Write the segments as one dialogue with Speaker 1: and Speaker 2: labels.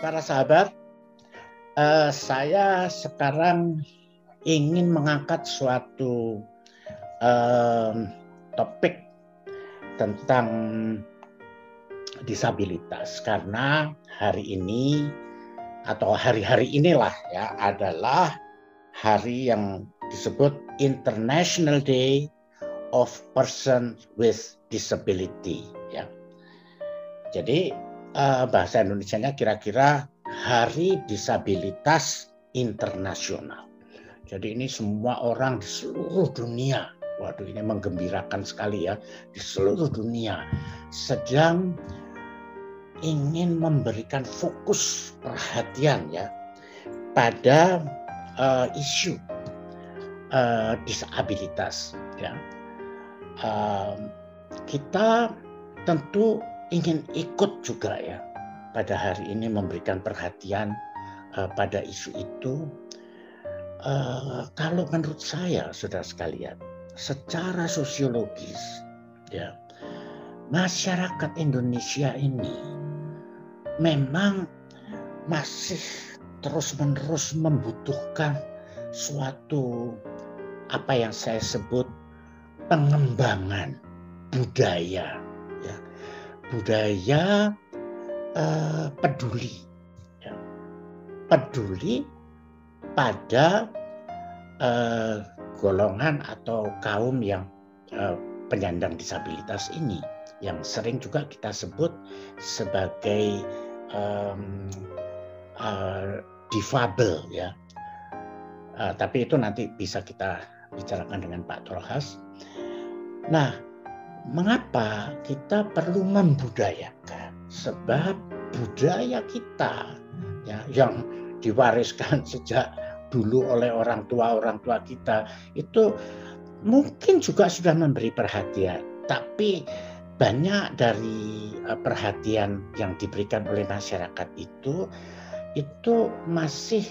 Speaker 1: para sahabat, saya sekarang ingin mengangkat suatu topik tentang disabilitas, karena hari ini atau hari-hari inilah ya adalah hari yang disebut International Day of Person with Disability ya. Jadi bahasa Indonesianya kira-kira Hari Disabilitas Internasional. Jadi ini semua orang di seluruh dunia, waduh ini menggembirakan sekali ya, di seluruh dunia sedang ingin memberikan fokus perhatian ya pada isu disabilitas ya. Kita tentu ingin ikut juga ya pada hari ini memberikan perhatian pada isu itu. Kalau menurut saya, saudara sekalian, secara sosiologis ya, masyarakat Indonesia ini memang masih terus-menerus membutuhkan suatu apa yang saya sebut pengembangan budaya ya. Budaya peduli ya. Peduli pada golongan atau kaum yang penyandang disabilitas ini, yang sering juga kita sebut sebagai difabel ya. Tapi itu nanti bisa kita bicarakan dengan Pak Tolhas. Nah, mengapa kita perlu membudayakan? Sebab budaya kita ya, yang diwariskan sejak dulu oleh orang tua kita itu mungkin juga sudah memberi perhatian, tapi banyak dari perhatian yang diberikan oleh masyarakat itu masih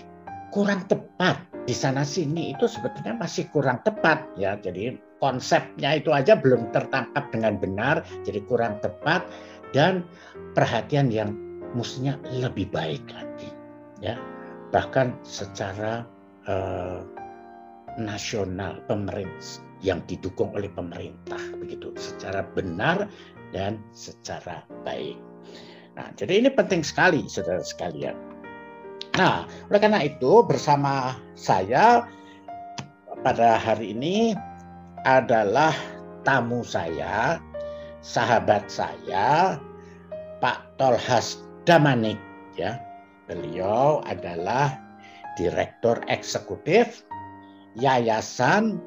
Speaker 1: kurang tepat. Di sana sini itu sebetulnya masih kurang tepat ya. Jadi konsepnya itu aja belum tertangkap dengan benar, jadi kurang tepat, dan perhatian yang mestinya lebih baik lagi ya. Bahkan secara nasional, pemerintah yang didukung oleh pemerintah begitu, secara benar dan secara baik. Nah, jadi ini penting sekali saudara sekalian. Nah, oleh karena itu bersama saya pada hari ini adalah tamu saya, sahabat saya, Pak Tolhas Damanik ya. Beliau adalah Direktur Eksekutif Yayasan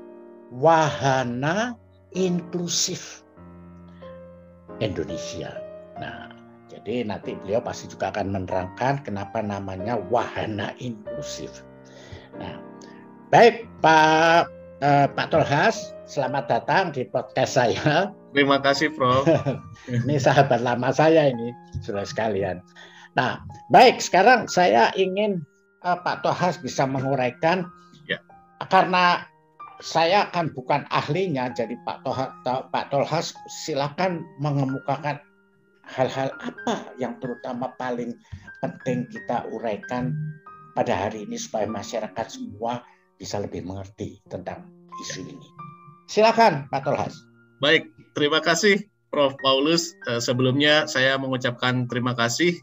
Speaker 1: Wahana Inklusif Indonesia. Nah, jadi nanti beliau pasti juga akan menerangkan kenapa namanya Wahana Inklusif. Nah, baik Pak Tolhas, selamat datang di podcast saya.
Speaker 2: Terima kasih, Prof.
Speaker 1: Ini sahabat lama saya ini, saudara sekalian. Nah, baik, sekarang saya ingin Pak Tolhas bisa menguraikan ya. Karena saya kan bukan ahlinya, jadi Pak Tolhas silakan mengemukakan hal-hal apa yang terutama paling penting kita uraikan pada hari ini supaya masyarakat semua bisa lebih mengerti tentang isu ini. Silakan Pak Tolhas.
Speaker 2: Baik, terima kasih Prof. Paulus. Sebelumnya saya mengucapkan terima kasih.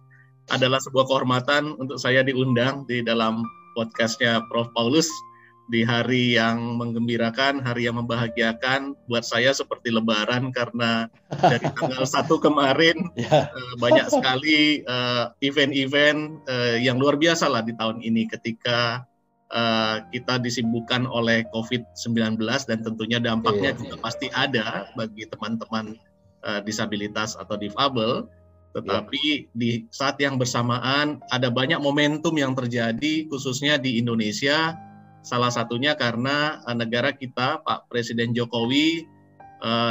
Speaker 2: Adalah sebuah kehormatan untuk saya diundang di dalam podcastnya Prof. Paulus di hari yang menggembirakan, hari yang membahagiakan. Buat saya seperti lebaran karena dari tanggal 1 kemarin banyak sekali event-event yang luar biasa lah di tahun ini ketika kita disibukkan oleh COVID-19 dan tentunya dampaknya juga pasti ada bagi teman-teman disabilitas atau difabel. Tetapi di saat yang bersamaan ada banyak momentum yang terjadi khususnya di Indonesia. Salah satunya karena negara kita, Pak Presiden Jokowi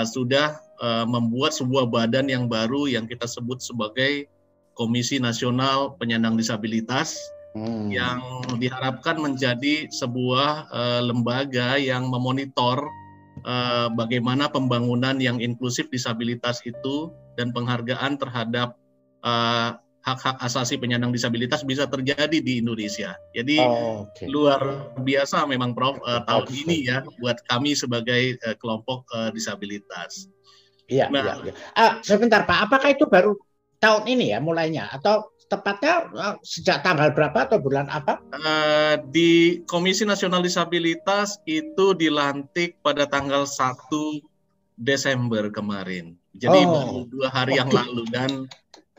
Speaker 2: sudah membuat sebuah badan yang baru yang kita sebut sebagai Komisi Nasional Penyandang Disabilitas yang diharapkan menjadi sebuah lembaga yang memonitor bagaimana pembangunan yang inklusif disabilitas itu dan penghargaan terhadap hak-hak asasi penyandang disabilitas bisa terjadi di Indonesia. Jadi luar biasa memang Prof tahun ini ya buat kami sebagai kelompok disabilitas.
Speaker 1: Iya, iya, iya. Sebentar Pak, apakah itu baru tahun ini ya mulainya atau tepatnya sejak tanggal berapa atau bulan apa?
Speaker 2: Di Komisi Nasional Disabilitas itu dilantik pada tanggal 1 Desember kemarin. Jadi baru 2 hari yang lalu, dan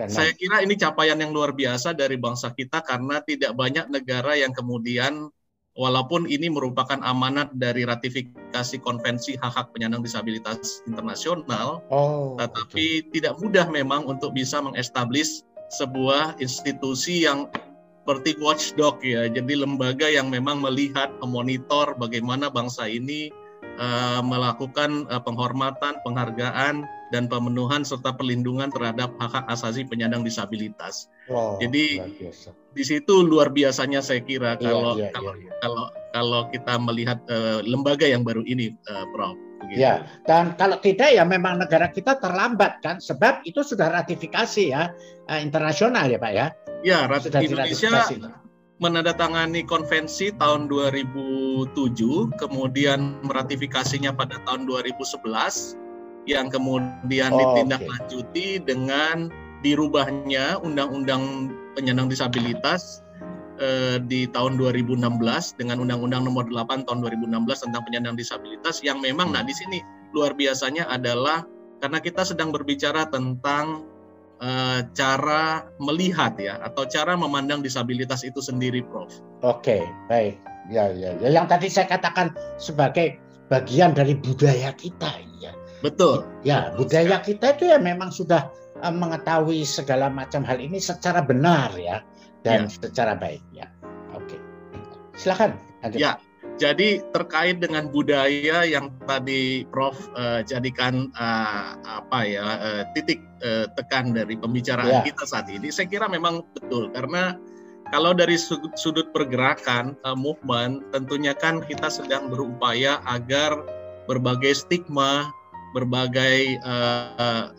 Speaker 2: saya kira ini capaian yang luar biasa dari bangsa kita karena tidak banyak negara yang kemudian, walaupun ini merupakan amanat dari ratifikasi Konvensi Hak-Hak Penyandang Disabilitas Internasional, tetapi tidak mudah memang untuk bisa mengestablish sebuah institusi yang seperti watchdog ya, jadi lembaga yang memang melihat, memonitor bagaimana bangsa ini melakukan penghormatan, penghargaan, dan pemenuhan serta perlindungan terhadap hak-hak asasi penyandang disabilitas. Jadi di situ luar biasanya saya kira kalau kita melihat lembaga yang baru ini, Prof. Begitu.
Speaker 1: Ya, dan kalau tidak ya memang negara kita terlambat kan, sebab itu sudah ratifikasi ya internasional ya Pak ya.
Speaker 2: Ya, Indonesia menandatangani konvensi tahun 2007, kemudian meratifikasinya pada tahun 2011, yang kemudian ditindaklanjuti dengan dirubahnya Undang-Undang Penyandang Disabilitas di tahun 2016 dengan Undang-Undang Nomor 8 tahun 2016 tentang penyandang disabilitas, yang memang di sini luar biasanya adalah karena kita sedang berbicara tentang cara melihat ya, atau cara memandang disabilitas itu sendiri, Prof.
Speaker 1: Oke, baik. Ya. Yang tadi saya katakan sebagai bagian dari budaya kita ya.
Speaker 2: Betul.
Speaker 1: Ya, budaya kita itu ya memang sudah mengetahui segala macam hal ini secara benar ya. Dan secara baik ya. Oke. Silakan.
Speaker 2: Ya. Jadi terkait dengan budaya yang tadi Prof jadikan titik tekan dari pembicaraan kita saat ini, saya kira memang betul, karena kalau dari sudut pergerakan movement, tentunya kan kita sedang berupaya agar berbagai stigma, berbagai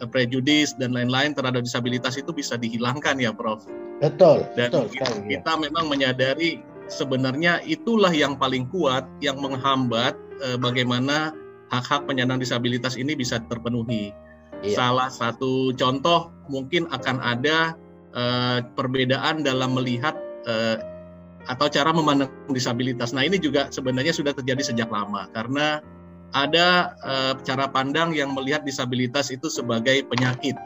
Speaker 2: prejudis dan lain-lain terhadap disabilitas itu bisa dihilangkan ya, Prof.
Speaker 1: Betul.
Speaker 2: Dan
Speaker 1: betul,
Speaker 2: kita memang menyadari sebenarnya itulah yang paling kuat yang menghambat bagaimana hak-hak penyandang disabilitas ini bisa terpenuhi. Salah satu contoh mungkin akan ada perbedaan dalam melihat atau cara memandang disabilitas. Nah, ini juga sebenarnya sudah terjadi sejak lama karena ada cara pandang yang melihat disabilitas itu sebagai penyakit,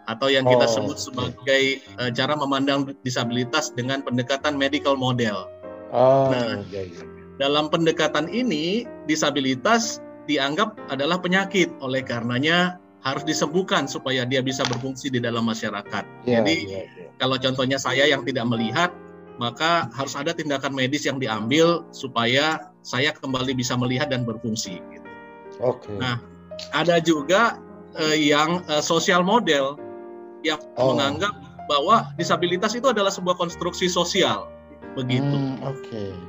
Speaker 2: atau yang kita sebut sebagai cara memandang disabilitas dengan pendekatan medical model. Dalam pendekatan ini, disabilitas dianggap adalah penyakit, oleh karenanya harus disembuhkan supaya dia bisa berfungsi di dalam masyarakat. Jadi, kalau contohnya saya yang tidak melihat, maka harus ada tindakan medis yang diambil supaya saya kembali bisa melihat dan berfungsi. Gitu. Nah, ada juga yang social model, yang menganggap bahwa disabilitas itu adalah sebuah konstruksi sosial, begitu.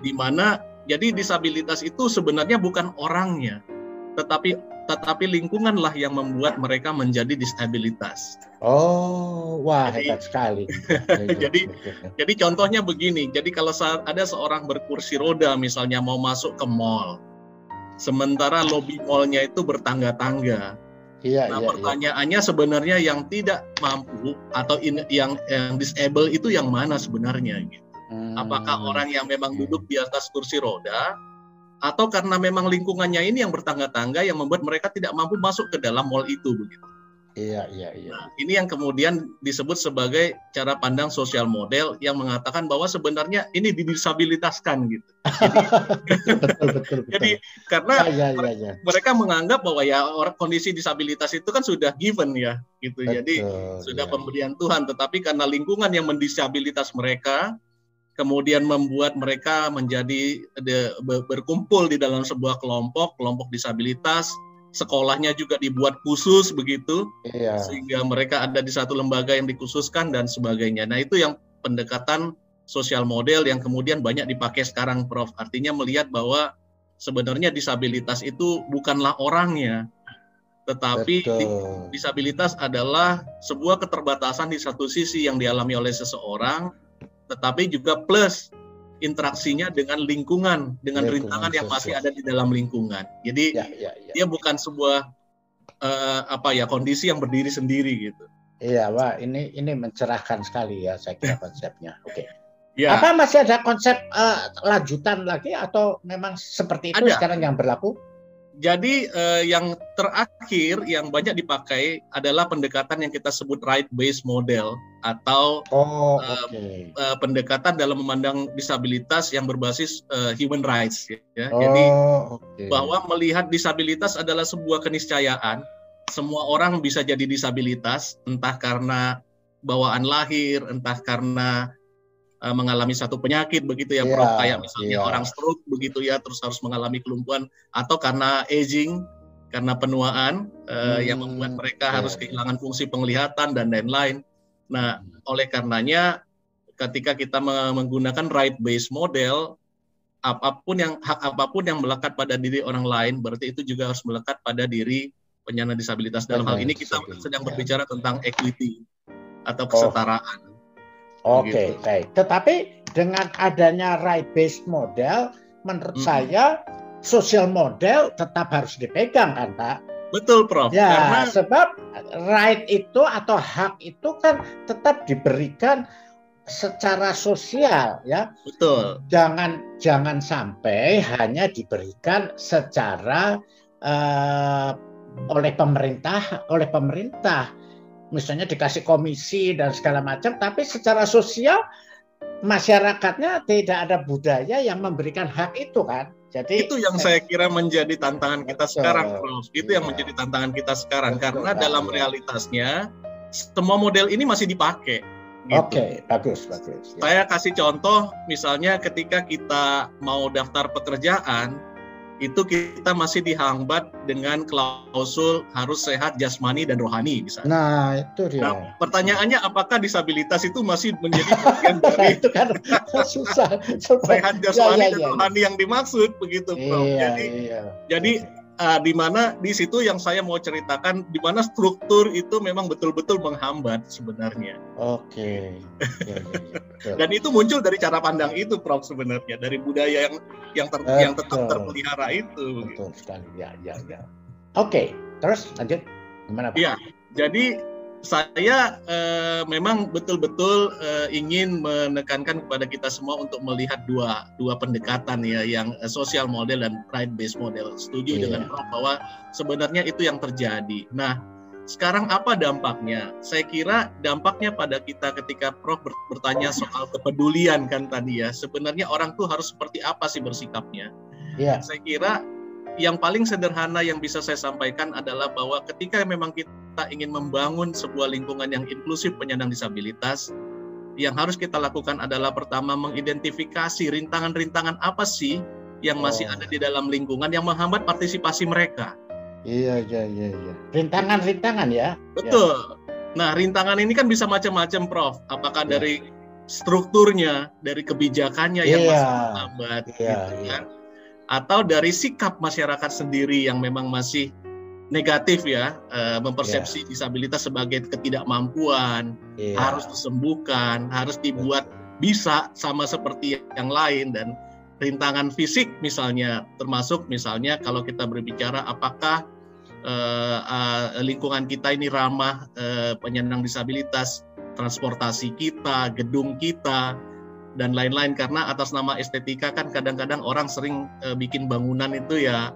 Speaker 2: Di mana jadi disabilitas itu sebenarnya bukan orangnya, tetapi lingkunganlah yang membuat mereka menjadi disabilitas.
Speaker 1: Hebat sekali.
Speaker 2: jadi contohnya begini. Jadi kalau ada seorang berkursi roda misalnya mau masuk ke mall, sementara lobi mallnya itu bertangga-tangga. Pertanyaannya sebenarnya yang tidak mampu atau yang disable itu yang mana sebenarnya? Gitu. Apakah orang yang memang duduk di atas kursi roda, atau karena memang lingkungannya ini yang bertangga-tangga yang membuat mereka tidak mampu masuk ke dalam mall itu, begitu? Nah, ini yang kemudian disebut sebagai cara pandang sosial model yang mengatakan bahwa sebenarnya ini didisabilitaskan gitu. Betul. Jadi karena mereka menganggap bahwa ya kondisi disabilitas itu kan sudah given ya gitu. Jadi sudah pemberian Tuhan, tetapi karena lingkungan yang mendisabilitas mereka kemudian membuat mereka menjadi berkumpul di dalam sebuah kelompok disabilitas. Sekolahnya juga dibuat khusus begitu, sehingga mereka ada di satu lembaga yang dikhususkan dan sebagainya. Nah, itu yang pendekatan sosial model yang kemudian banyak dipakai sekarang, Prof. Artinya melihat bahwa sebenarnya disabilitas itu bukanlah orangnya, Tetapi
Speaker 1: Betul.
Speaker 2: disabilitas adalah sebuah keterbatasan di satu sisi yang dialami oleh seseorang, tetapi juga plus interaksinya dengan lingkungan, dengan rintangan yang masih ada di dalam lingkungan. Jadi dia bukan sebuah kondisi yang berdiri sendiri gitu.
Speaker 1: Iya, wah ini mencerahkan sekali ya saya kira konsepnya. Oke.
Speaker 2: Ya.
Speaker 1: Apa masih ada konsep lanjutan lagi atau memang seperti itu sekarang yang berlaku?
Speaker 2: Jadi yang terakhir yang banyak dipakai adalah pendekatan yang kita sebut right-based model atau pendekatan dalam memandang disabilitas yang berbasis human rights. Ya. Jadi bahwa melihat disabilitas adalah sebuah keniscayaan. Semua orang bisa jadi disabilitas, entah karena bawaan lahir, entah karena mengalami satu penyakit begitu ya Prof, kayak misalnya orang stroke begitu ya, terus harus mengalami kelumpuhan, atau karena aging, karena penuaan yang membuat mereka harus kehilangan fungsi penglihatan dan lain-lain. Nah, oleh karenanya ketika kita menggunakan right-based model, hak apapun yang melekat pada diri orang lain, berarti itu juga harus melekat pada diri penyandang disabilitas. Dalam hal ini kita sedang berbicara tentang equity atau kesetaraan.
Speaker 1: Oke, baik. Tetapi dengan adanya right-based model, menurut saya social model tetap harus dipegang kan, Pak?
Speaker 2: Betul, Prof.
Speaker 1: Ya, karena sebab right itu atau hak itu kan tetap diberikan secara sosial, ya.
Speaker 2: Betul.
Speaker 1: Jangan sampai hanya diberikan secara oleh pemerintah. Misalnya dikasih komisi dan segala macam, tapi secara sosial masyarakatnya tidak ada budaya yang memberikan hak itu kan. Jadi
Speaker 2: itu yang saya kira menjadi tantangan kita sekarang, Prof. Itu yang menjadi tantangan kita sekarang karena dalam realitasnya semua model ini masih dipakai. Gitu.
Speaker 1: Oke, bagus.
Speaker 2: Saya kasih contoh, misalnya ketika kita mau daftar pekerjaan, itu kita masih dihambat dengan klausul harus sehat jasmani dan rohani misalnya.
Speaker 1: Nah, itu dia.
Speaker 2: Nah, pertanyaannya apakah disabilitas itu masih menjadi bagian dari
Speaker 1: itu kan susah.
Speaker 2: Sehat jasmani dan rohani yang dimaksud begitu, Prof. Jadi di mana di situ yang saya mau ceritakan di mana struktur itu memang betul-betul menghambat sebenarnya.
Speaker 1: Oke.
Speaker 2: Dan itu muncul dari cara pandang itu, Prof, sebenarnya dari budaya yang tetap terpelihara itu.
Speaker 1: Betul sekali. Ya. Oke, terus lanjut gimana, Pak?
Speaker 2: Ya, jadi saya memang betul-betul ingin menekankan kepada kita semua untuk melihat dua pendekatan ya, yang social model dan right-based model. Setuju dengan Prof bahwa sebenarnya itu yang terjadi. Nah, sekarang apa dampaknya? Saya kira dampaknya pada kita ketika Prof bertanya soal kepedulian kan tadi ya. Sebenarnya orang tuh harus seperti apa sih bersikapnya?
Speaker 1: Yeah.
Speaker 2: Saya kira yang paling sederhana yang bisa saya sampaikan adalah bahwa ketika memang kita ingin membangun sebuah lingkungan yang inklusif penyandang disabilitas, yang harus kita lakukan adalah pertama mengidentifikasi rintangan-rintangan apa sih yang masih ada di dalam lingkungan yang menghambat partisipasi mereka.
Speaker 1: Iya. Rintangan ya.
Speaker 2: Betul. Nah, rintangan ini kan bisa macam-macam, Prof. Apakah dari strukturnya, dari kebijakannya yang masih menghambat, gitu kan? Atau dari sikap masyarakat sendiri yang memang masih negatif ya, mempersepsi disabilitas sebagai ketidakmampuan, harus disembuhkan, harus dibuat bisa sama seperti yang lain, dan rintangan fisik misalnya, termasuk misalnya kalau kita berbicara apakah lingkungan kita ini ramah penyandang disabilitas, transportasi kita, gedung kita, dan lain-lain, karena atas nama estetika kan kadang-kadang orang sering bikin bangunan itu ya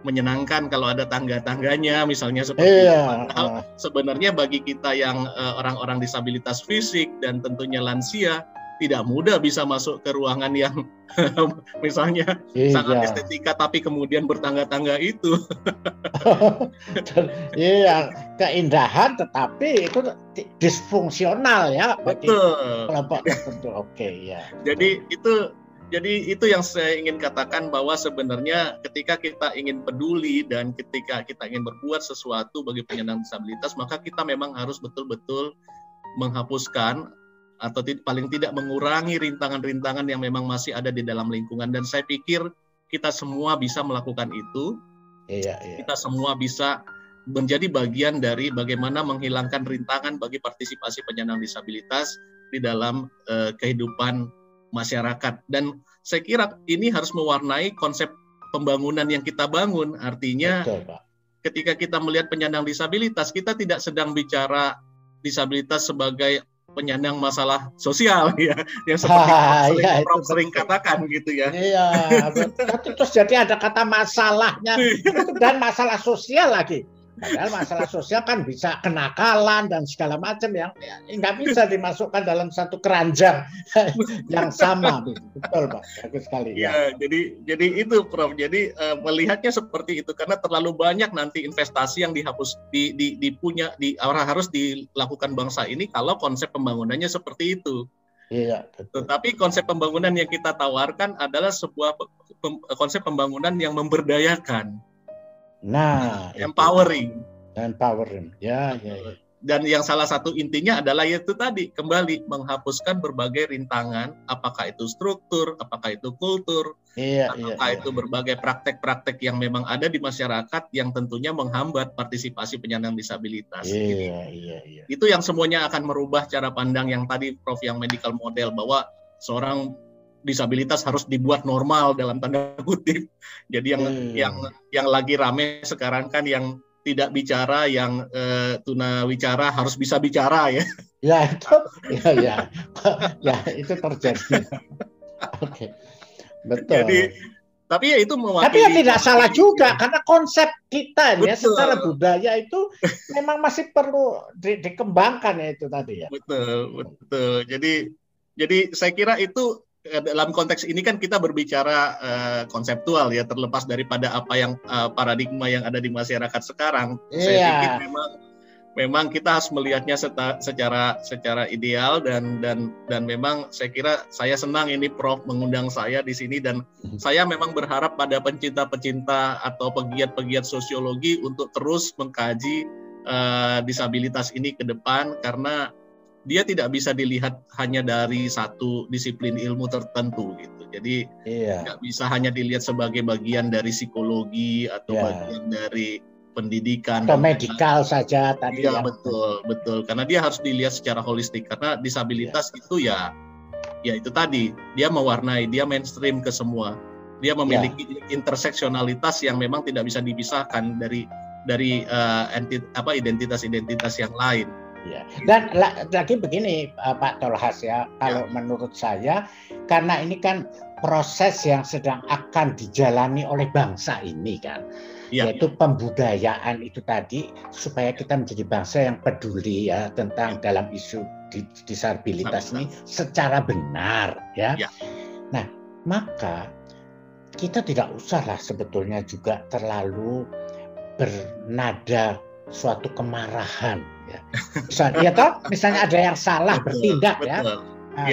Speaker 2: menyenangkan kalau ada tangga-tangganya misalnya seperti itu. Padahal sebenarnya bagi kita yang orang-orang disabilitas fisik dan tentunya lansia tidak mudah bisa masuk ke ruangan yang misalnya sangat estetika tapi kemudian bertangga-tangga itu.
Speaker 1: Iya, keindahan tetapi itu disfungsional ya bagi kelompok tertentu. Oke, ya.
Speaker 2: Jadi itu yang saya ingin katakan, bahwa sebenarnya ketika kita ingin peduli dan ketika kita ingin berbuat sesuatu bagi penyandang disabilitas, maka kita memang harus betul-betul menghapuskan atau paling tidak mengurangi rintangan-rintangan yang memang masih ada di dalam lingkungan. Dan saya pikir kita semua bisa melakukan itu. Kita semua bisa menjadi bagian dari bagaimana menghilangkan rintangan bagi partisipasi penyandang disabilitas di dalam kehidupan masyarakat. Dan saya kira ini harus mewarnai konsep pembangunan yang kita bangun. Artinya
Speaker 1: Betul, Pak.
Speaker 2: ketika kita melihat penyandang disabilitas, kita tidak sedang bicara disabilitas sebagai penyandang masalah sosial ya, yang seperti Prof sering katakan gitu ya.
Speaker 1: Iya, terus jadi ada kata masalahnya dan masalah sosial lagi. Padahal masalah sosial kan bisa kenakalan dan segala macam yang nggak bisa dimasukkan dalam satu keranjang yang sama. Betul, Pak. Bagus sekali.
Speaker 2: Ya, jadi itu, Prof. Jadi melihatnya seperti itu karena terlalu banyak nanti investasi yang harus dilakukan bangsa ini kalau konsep pembangunannya seperti itu.
Speaker 1: Iya, betul.
Speaker 2: Tetapi konsep pembangunan yang kita tawarkan adalah sebuah konsep pembangunan yang memberdayakan.
Speaker 1: Nah,
Speaker 2: empowering.
Speaker 1: Ya.
Speaker 2: Dan yang salah satu intinya adalah itu tadi, kembali menghapuskan berbagai rintangan, apakah itu struktur, apakah itu kultur, apakah itu berbagai praktek-praktek yang memang ada di masyarakat yang tentunya menghambat partisipasi penyandang disabilitas.
Speaker 1: Iya.
Speaker 2: Itu yang semuanya akan merubah cara pandang yang tadi Prof yang medical model, bahwa seorang disabilitas harus dibuat normal dalam tanda kutip. Jadi yang lagi rame sekarang kan yang tidak bicara, yang tunawicara harus bisa bicara ya.
Speaker 1: Ya itu, ya itu terjadi. Oke, betul.
Speaker 2: Jadi, tapi ya itu mewakili.
Speaker 1: Tapi ya tidak salah juga karena konsep kita ya secara budaya itu memang masih perlu dikembangkan ya itu tadi ya.
Speaker 2: Betul. Jadi saya kira itu dalam konteks ini kan kita berbicara konseptual ya, terlepas daripada apa yang paradigma yang ada di masyarakat sekarang. Saya pikir memang kita harus melihatnya secara ideal dan memang saya kira saya senang ini Prof mengundang saya di sini, dan saya memang berharap pada pencinta-pencinta atau pegiat-pegiat sosiologi untuk terus mengkaji disabilitas ini ke depan, karena dia tidak bisa dilihat hanya dari satu disiplin ilmu tertentu gitu. Jadi nggak bisa hanya dilihat sebagai bagian dari psikologi atau bagian dari pendidikan
Speaker 1: atau medikal saja tadi.
Speaker 2: Iya, betul. Karena dia harus dilihat secara holistik, karena disabilitas itu ya itu tadi, dia mewarnai, dia mainstream ke semua. Dia memiliki interseksionalitas yang memang tidak bisa dipisahkan dari identitas-identitas yang lain.
Speaker 1: Ya. Dan lagi begini Pak Tolhas ya, kalau menurut saya karena ini kan proses yang sedang akan dijalani oleh bangsa ini kan, yaitu pembudayaan itu tadi, supaya kita menjadi bangsa yang peduli ya tentang dalam isu disabilitas ini secara benar ya. Nah, maka kita tidak usahlah sebetulnya juga terlalu bernada suatu kemarahan ya. Misalnya ada yang salah bertindak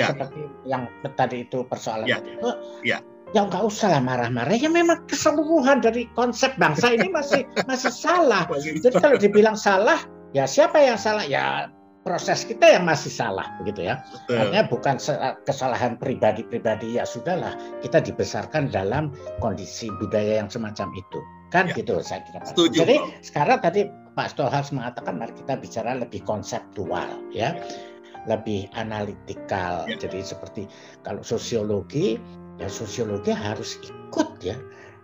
Speaker 1: seperti yang tadi itu persoalan tadi. Ya nggak usah lah marah-marah, ya memang keseluruhan dari konsep bangsa ini masih salah. Jadi kalau dibilang salah, ya siapa yang salah? Ya proses kita yang masih salah, begitu ya. Artinya bukan kesalahan pribadi-pribadi, ya sudahlah, kita dibesarkan dalam kondisi budaya yang semacam itu. Kan gitu saya kira. Jadi sekarang tadi Pak Stolhas mengatakan mari kita bicara lebih konseptual ya, lebih analitikal. Jadi seperti kalau sosiologi, ya sosiologi harus ikut ya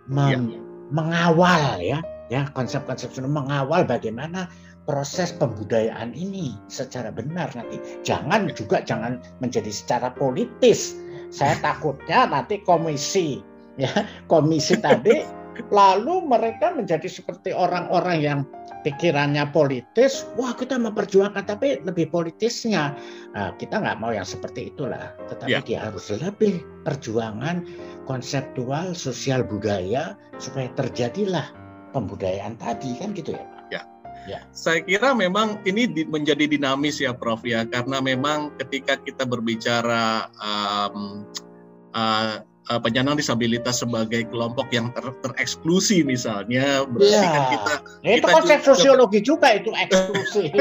Speaker 1: mengawal ya konsep-konsep mengawal bagaimana proses pembudayaan ini secara benar nanti. Jangan menjadi secara politis. Saya takutnya nanti komisi tadi lalu mereka menjadi seperti orang-orang yang pikirannya politis, wah kita memperjuangkan tapi lebih politisnya. Nah, kita nggak mau yang seperti itulah, tetapi dia harus lebih perjuangan konseptual, sosial budaya supaya terjadilah pembudayaan tadi, kan gitu ya Pak?
Speaker 2: Ya. Saya kira memang ini menjadi dinamis ya Prof ya, karena memang ketika kita berbicara penyandang disabilitas sebagai kelompok yang tereksklusi misalnya, berarti kan kita
Speaker 1: itu konsep sosiologi juga itu eksklusi.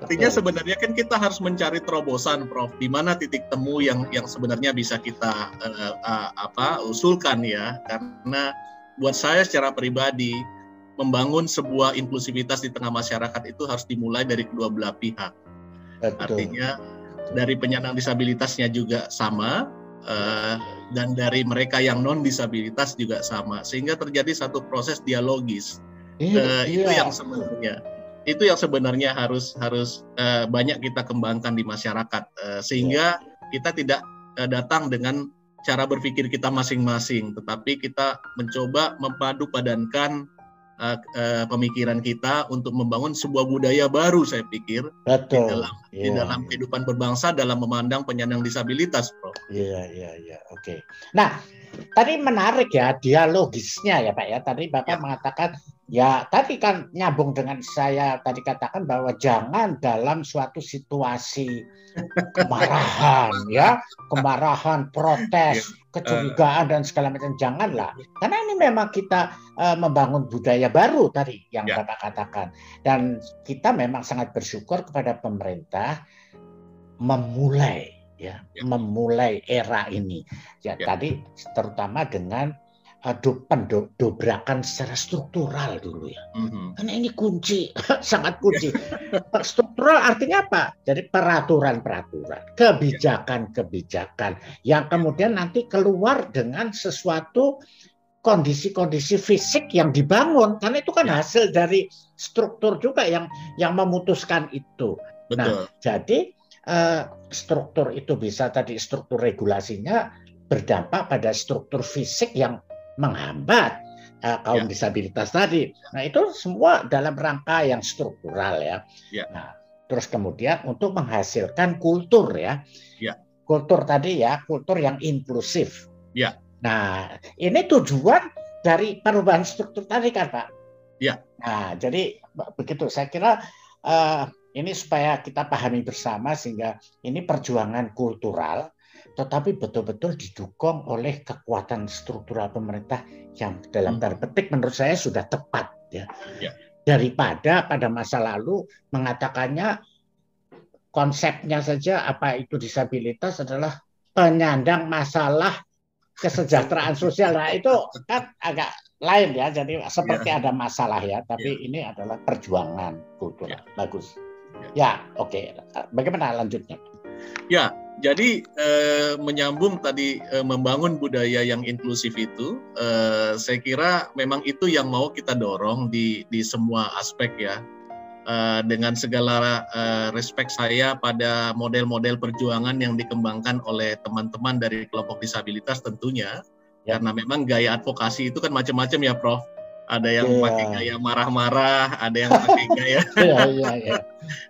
Speaker 2: Artinya sebenarnya kan kita harus mencari terobosan Prof, di mana titik temu yang sebenarnya bisa kita usulkan ya, karena buat saya secara pribadi membangun sebuah inklusivitas di tengah masyarakat itu harus dimulai dari kedua belah pihak.
Speaker 1: Betul.
Speaker 2: Artinya dari penyandang disabilitasnya juga sama, dan dari mereka yang non disabilitas juga sama, sehingga terjadi satu proses dialogis. Itu yang sebenarnya harus banyak kita kembangkan di masyarakat, sehingga kita tidak datang dengan cara berpikir kita masing-masing, tetapi kita mencoba memadupadankan pemikiran kita untuk membangun sebuah budaya baru, saya pikir.
Speaker 1: Betul.
Speaker 2: Di dalam kehidupan berbangsa dalam memandang penyandang disabilitas, Prof.
Speaker 1: Iya, oke. Nah, tadi menarik ya dialogisnya ya Pak ya. Tadi Bapak mengatakan ya tadi kan nyambung dengan saya tadi katakan bahwa jangan dalam suatu situasi kemarahan, protes, kecurigaan dan segala macam, janganlah. Karena ini memang kita membangun budaya baru tadi yang Bapak katakan, dan kita memang sangat bersyukur kepada pemerintah memulai era ini. Tadi terutama dengan pendobrakan secara struktural dulu ya. Karena ini kunci, sangat kunci. Struktural artinya apa? Jadi peraturan-peraturan, kebijakan-kebijakan yang kemudian nanti keluar dengan sesuatu kondisi-kondisi fisik yang dibangun, karena itu kan hasil dari struktur juga yang memutuskan itu. Betul. Nah, jadi struktur itu bisa tadi struktur regulasinya berdampak pada struktur fisik yang menghambat kaum disabilitas tadi. Nah, itu semua dalam rangka yang struktural ya. Nah, terus kemudian untuk menghasilkan kultur ya. Kultur tadi ya, kultur yang inklusif. Nah, ini tujuan dari perubahan struktur tadi kan, Pak? Nah, jadi begitu. Saya kira ini supaya kita pahami bersama, sehingga ini perjuangan kultural tetapi betul-betul didukung oleh kekuatan struktural pemerintah yang dalam tanda petik menurut saya sudah tepat ya. Daripada pada masa lalu mengatakannya konsepnya saja apa itu disabilitas adalah penyandang masalah kesejahteraan sosial. Nah, itu kan agak lain ya, jadi seperti ada masalah ya, tapi ini adalah perjuangan kultural. Bagus. Oke. Bagaimana lanjutnya?
Speaker 2: Jadi menyambung tadi membangun budaya yang inklusif itu, saya kira memang itu yang mau kita dorong di semua aspek ya. Dengan segala respek saya pada model-model perjuangan yang dikembangkan oleh teman-teman dari kelompok disabilitas tentunya, karena memang gaya advokasi itu kan macam-macam ya, Prof. Ada yang pakai gaya marah-marah, ada yang pakai gaya.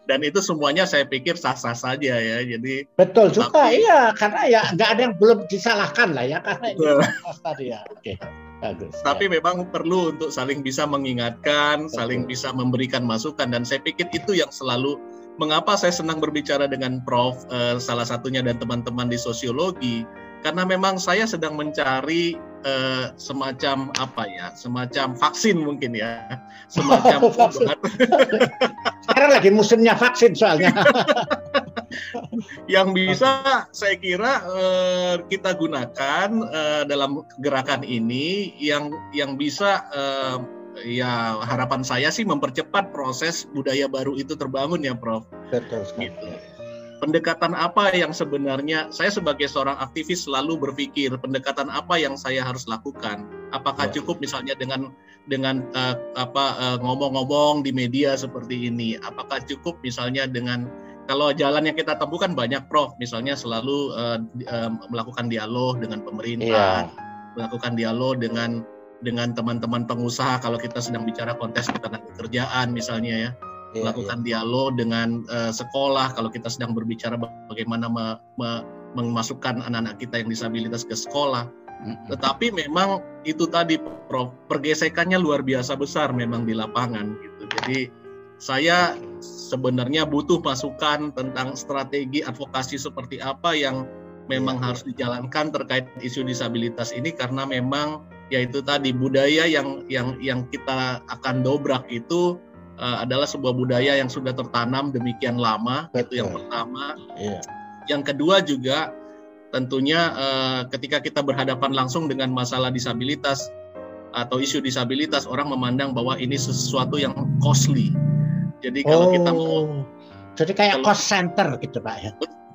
Speaker 2: Dan itu semuanya saya pikir sah-sah saja ya. Jadi
Speaker 1: betul juga, karena ya nggak ada yang belum disalahkan lah ya, karena itu tadi ya. Oke, bagus.
Speaker 2: Tapi memang perlu untuk saling bisa mengingatkan, saling bisa memberikan masukan, dan saya pikir itu yang selalu mengapa saya senang berbicara dengan Prof. Salah satunya dan teman-teman di sosiologi, karena memang saya sedang mencari semacam vaksin mungkin ya, semacam obat.
Speaker 1: Sekarang lagi musimnya vaksin soalnya.
Speaker 2: Yang bisa saya kira kita gunakan dalam gerakan ini, yang bisa harapan saya sih mempercepat proses budaya baru itu terbangun ya, Prof.
Speaker 1: Betul sekali.
Speaker 2: Gitu. Pendekatan apa yang sebenarnya saya sebagai seorang aktivis selalu berpikir, pendekatan apa yang saya harus lakukan? Apakah cukup misalnya dengan ngomong-ngomong di media seperti ini? Apakah cukup misalnya dengan, kalau jalan yang kita tempuh kan banyak, Prof. Misalnya selalu melakukan dialog dengan pemerintah, melakukan dialog dengan teman-teman pengusaha kalau kita sedang bicara konteks ketenagakerjaan misalnya ya. Melakukan dialog dengan sekolah kalau kita sedang berbicara bagaimana memasukkan anak-anak kita yang disabilitas ke sekolah. Tetapi memang itu tadi, Prof, pergesekannya luar biasa besar memang di lapangan gitu. Jadi saya sebenarnya butuh masukan tentang strategi advokasi seperti apa yang memang harus dijalankan terkait isu disabilitas ini, karena memang yaitu tadi budaya yang kita akan dobrak itu adalah sebuah budaya yang sudah tertanam demikian lama. Itu yang pertama. Yang kedua juga tentunya ketika kita berhadapan langsung dengan masalah disabilitas, atau isu disabilitas, orang memandang bahwa ini sesuatu yang costly. Jadi kalau kita mau,
Speaker 1: jadi kayak cost center gitu Pak ya.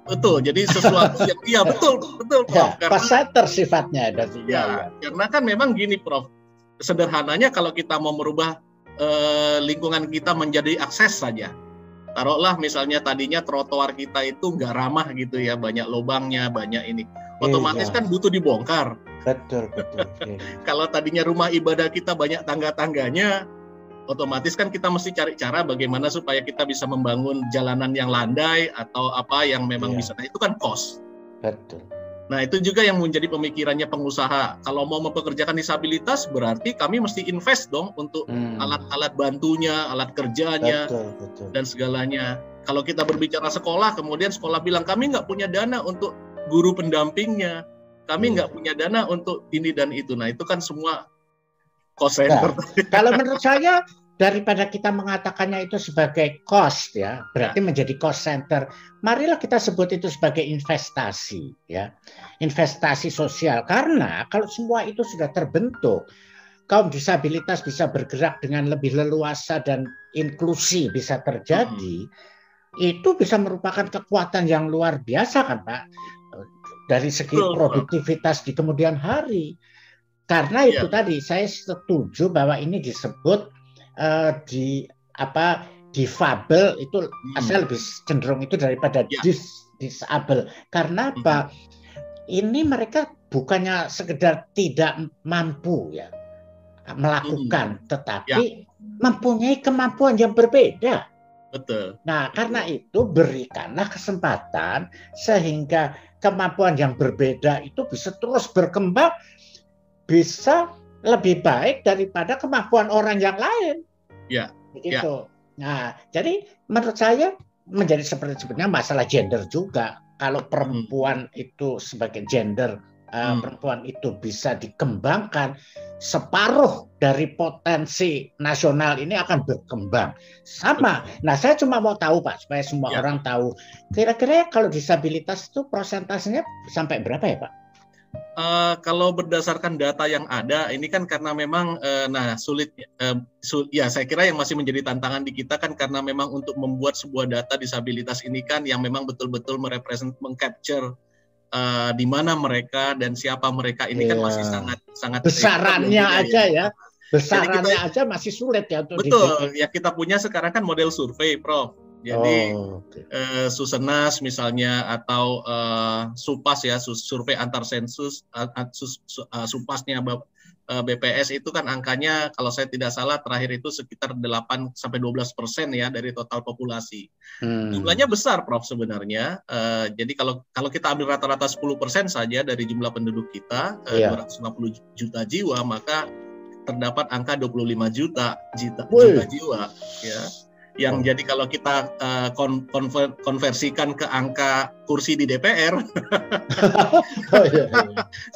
Speaker 2: Betul, jadi sesuatu yang iya betul Prof.
Speaker 1: Ya, cost center sifatnya berarti.
Speaker 2: Ya, karena kan memang gini Prof. Sederhananya kalau kita mau merubah lingkungan kita menjadi akses saja. Taruhlah misalnya tadinya trotoar kita itu nggak ramah gitu ya, banyak lubangnya, banyak ini. Otomatis kan butuh dibongkar.
Speaker 1: Betul.
Speaker 2: Kalau tadinya rumah ibadah kita banyak tangga-tangganya, otomatis kan kita mesti cari cara bagaimana supaya kita bisa membangun jalanan yang landai atau apa yang memang bisa. Nah, itu kan cost.
Speaker 1: Betul.
Speaker 2: Nah, itu juga yang menjadi pemikirannya pengusaha. Kalau mau mempekerjakan disabilitas, berarti kami mesti invest dong untuk alat-alat bantunya, alat kerjanya,
Speaker 1: betul.
Speaker 2: dan segalanya. Kalau kita berbicara sekolah, kemudian sekolah bilang, kami nggak punya dana untuk guru pendampingnya. Kami nggak punya dana untuk ini dan itu. Nah, itu kan semua cost center.
Speaker 1: Nah, kalau menurut saya, daripada kita mengatakannya itu sebagai cost ya, berarti menjadi cost center. Marilah kita sebut itu sebagai investasi ya. Investasi sosial, karena kalau semua itu sudah terbentuk, kaum disabilitas bisa bergerak dengan lebih leluasa dan inklusi bisa terjadi, itu bisa merupakan kekuatan yang luar biasa kan Pak, dari segi produktivitas di kemudian hari. Karena itu tadi saya setuju bahwa ini disebut difabel itu saya lebih cenderung itu daripada disable. Karena apa? Ini mereka bukannya sekedar tidak mampu ya melakukan, tetapi mempunyai kemampuan yang berbeda.
Speaker 2: Betul.
Speaker 1: Nah, karena itu berikanlah kesempatan sehingga kemampuan yang berbeda itu bisa terus berkembang, bisa lebih baik daripada kemampuan orang yang lain.
Speaker 2: Ya.
Speaker 1: Begitu. Nah, jadi menurut saya menjadi sebenarnya masalah gender juga. Kalau perempuan itu sebagai gender, perempuan itu bisa dikembangkan, separuh dari potensi nasional ini akan berkembang. Sama. Nah, saya cuma mau tahu Pak, supaya semua orang tahu. Kira-kira kalau disabilitas itu persentasenya sampai berapa ya Pak?
Speaker 2: Kalau berdasarkan data yang ada, ini kan karena memang sulit. Ya, saya kira yang masih menjadi tantangan di kita kan karena memang untuk membuat sebuah data disabilitas ini kan yang memang betul-betul mengcapture di mana mereka dan siapa mereka ini kan masih sangat
Speaker 1: besarannya aja ya. Besarannya aja masih sulit ya untuk
Speaker 2: betul. Ya kita punya sekarang kan model survei, Prof. Jadi Susenas misalnya atau Supas ya, survei antar sensus, Supasnya BPS itu kan angkanya kalau saya tidak salah terakhir itu sekitar 8-12% ya dari total populasi. Jumlahnya besar Prof sebenarnya. Jadi kalau kita ambil rata-rata 10% saja dari jumlah penduduk kita, 250 juta jiwa, maka terdapat angka 25 juta jiwa ya. Yang jadi kalau kita konversikan ke angka kursi di DPR,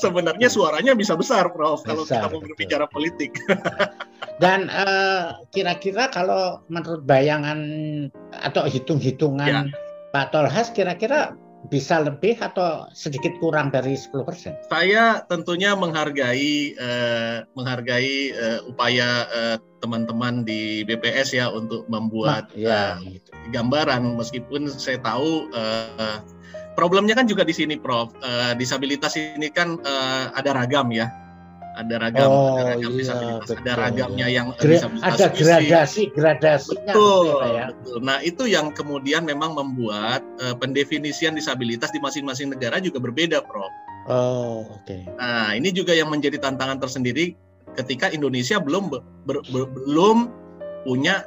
Speaker 2: sebenarnya suaranya bisa besar, Prof. Kalau kita mau berbicara politik.
Speaker 1: Dan kira-kira kalau menurut bayangan atau hitung-hitungan Pak Tolhas, kira-kira bisa lebih atau sedikit kurang dari 10%?
Speaker 2: Saya tentunya menghargai upaya teman-teman di BPS ya untuk membuat gambaran, meskipun saya tahu problemnya kan juga di sini, Prof. Disabilitas ini kan ada ragam ya. Ada ragam disabilitas, ada ragamnya yang disabilitas
Speaker 1: ada gradasinya.
Speaker 2: Betul. Nah, itu yang kemudian memang membuat pendefinisian disabilitas di masing-masing negara juga berbeda, Prof. Nah, ini juga yang menjadi tantangan tersendiri ketika Indonesia belum punya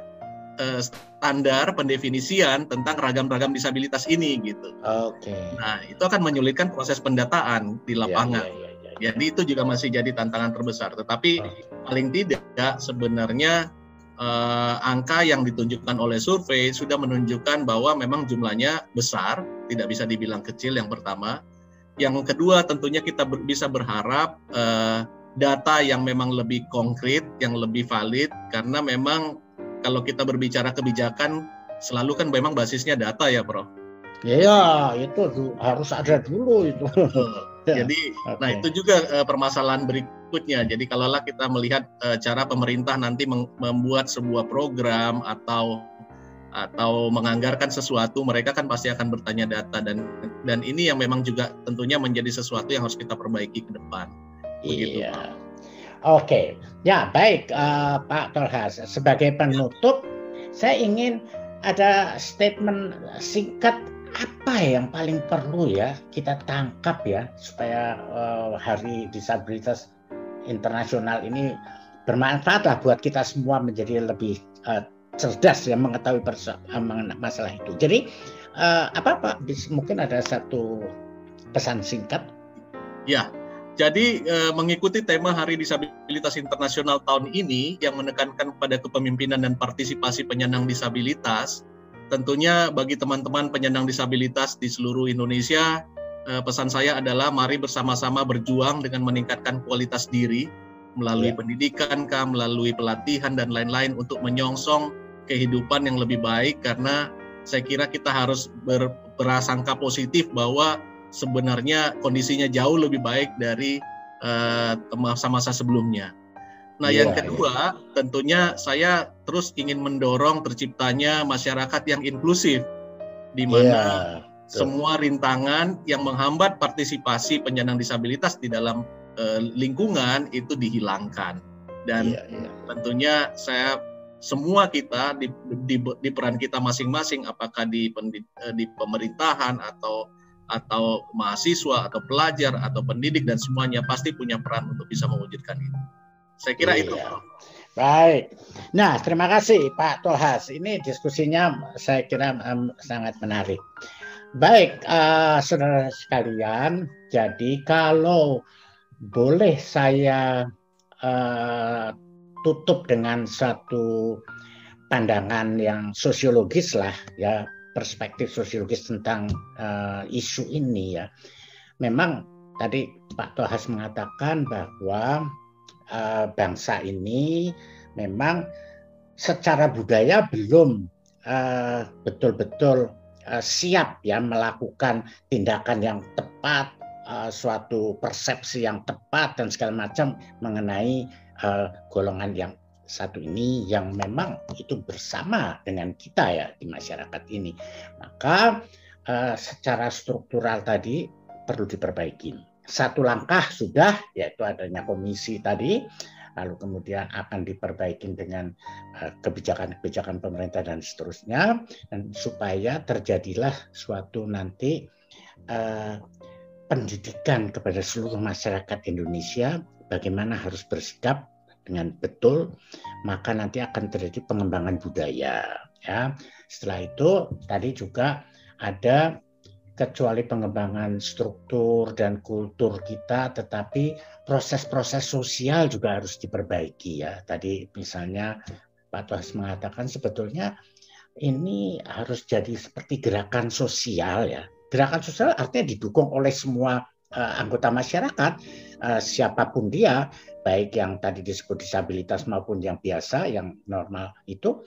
Speaker 2: standar pendefinisian tentang ragam-ragam disabilitas ini gitu. Nah, itu akan menyulitkan proses pendataan di lapangan. Jadi itu juga masih jadi tantangan terbesar. Tetapi paling tidak sebenarnya angka yang ditunjukkan oleh survei sudah menunjukkan bahwa memang jumlahnya besar, tidak bisa dibilang kecil yang pertama. Yang kedua tentunya kita bisa berharap data yang memang lebih konkret, yang lebih valid, karena memang kalau kita berbicara kebijakan selalu kan memang basisnya data ya, Prof.
Speaker 1: Iya, itu harus ada dulu itu.
Speaker 2: Jadi, nah itu juga permasalahan berikutnya. Jadi kalaulah kita melihat cara pemerintah nanti membuat sebuah program atau menganggarkan sesuatu, mereka kan pasti akan bertanya data dan ini yang memang juga tentunya menjadi sesuatu yang harus kita perbaiki ke depan. Begitu,
Speaker 1: iya. Oke, ya baik Pak Tolhas. Sebagai penutup, saya ingin ada statement singkat apa yang paling perlu ya kita tangkap ya supaya Hari Disabilitas Internasional ini bermanfaat lah buat kita semua menjadi lebih cerdas ya mengetahui masalah itu. Jadi apa Pak? Mungkin ada satu pesan singkat?
Speaker 2: Ya. Jadi mengikuti tema Hari Disabilitas Internasional tahun ini yang menekankan pada kepemimpinan dan partisipasi penyandang disabilitas, tentunya bagi teman-teman penyandang disabilitas di seluruh Indonesia, pesan saya adalah mari bersama-sama berjuang dengan meningkatkan kualitas diri melalui pendidikan, melalui pelatihan dan lain-lain untuk menyongsong kehidupan yang lebih baik, karena saya kira kita harus berprasangka positif bahwa sebenarnya kondisinya jauh lebih baik dari masa-masa sebelumnya. Nah, yang kedua, tentunya saya terus ingin mendorong terciptanya masyarakat yang inklusif, di mana semua rintangan yang menghambat partisipasi penyandang disabilitas di dalam lingkungan itu dihilangkan. Dan tentunya semua kita di peran kita masing-masing, apakah di pemerintahan atau mahasiswa atau pelajar atau pendidik dan semuanya pasti punya peran untuk bisa mewujudkan itu. Saya kira itu.
Speaker 1: Baik. Nah, terima kasih Pak Tolhas. Ini diskusinya saya kira sangat menarik. Baik, saudara sekalian. Jadi kalau boleh saya tutup dengan satu pandangan yang sosiologis lah ya, perspektif sosiologis tentang isu ini ya. Memang tadi Pak Tolhas mengatakan bahwa bangsa ini memang secara budaya belum betul-betul siap ya melakukan tindakan yang tepat, suatu persepsi yang tepat dan segala macam mengenai golongan yang satu ini yang memang itu bersama dengan kita ya di masyarakat ini. Maka secara struktural tadi perlu diperbaiki. Satu langkah sudah, yaitu adanya komisi tadi, lalu kemudian akan diperbaiki dengan kebijakan-kebijakan pemerintah dan seterusnya, dan supaya terjadilah suatu nanti pendidikan kepada seluruh masyarakat Indonesia bagaimana harus bersikap dengan betul, maka nanti akan terjadi pengembangan budaya ya. Setelah itu tadi juga ada kecuali pengembangan struktur dan kultur kita, tetapi proses-proses sosial juga harus diperbaiki ya. Tadi misalnya Pak Tolhas mengatakan sebetulnya ini harus jadi seperti gerakan sosial ya. Gerakan sosial artinya didukung oleh semua anggota masyarakat, siapapun dia, baik yang tadi disebut disabilitas maupun yang biasa, yang normal itu,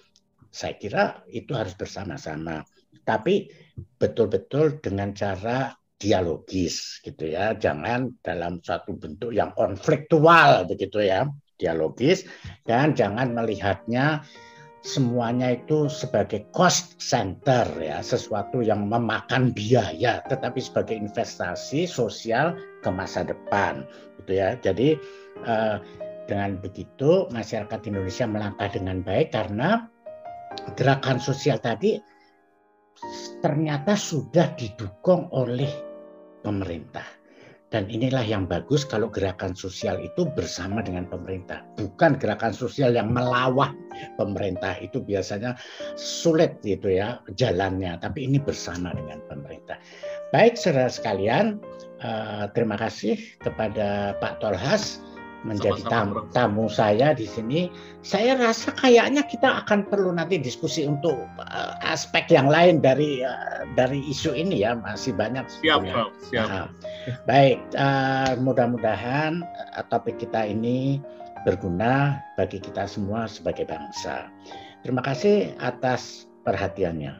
Speaker 1: saya kira itu harus bersama-sama. Tapi betul-betul dengan cara dialogis gitu ya, jangan dalam suatu bentuk yang konfliktual begitu ya, dialogis, dan jangan melihatnya semuanya itu sebagai cost center ya, sesuatu yang memakan biaya, tetapi sebagai investasi sosial ke masa depan gitu ya. Jadi dengan begitu masyarakat Indonesia melangkah dengan baik karena gerakan sosial tadi ternyata sudah didukung oleh pemerintah. Dan inilah yang bagus kalau gerakan sosial itu bersama dengan pemerintah. Bukan gerakan sosial yang melawan pemerintah, itu biasanya sulit gitu ya jalannya. Tapi ini bersama dengan pemerintah. Baik saudara sekalian, terima kasih kepada Pak Tolhas menjadi tamu saya di sini. Saya rasa kayaknya kita akan perlu nanti diskusi untuk aspek yang lain dari isu ini ya, masih banyak.
Speaker 2: Siap.
Speaker 1: Baik, mudah-mudahan topik kita ini berguna bagi kita semua sebagai bangsa. Terima kasih atas perhatiannya.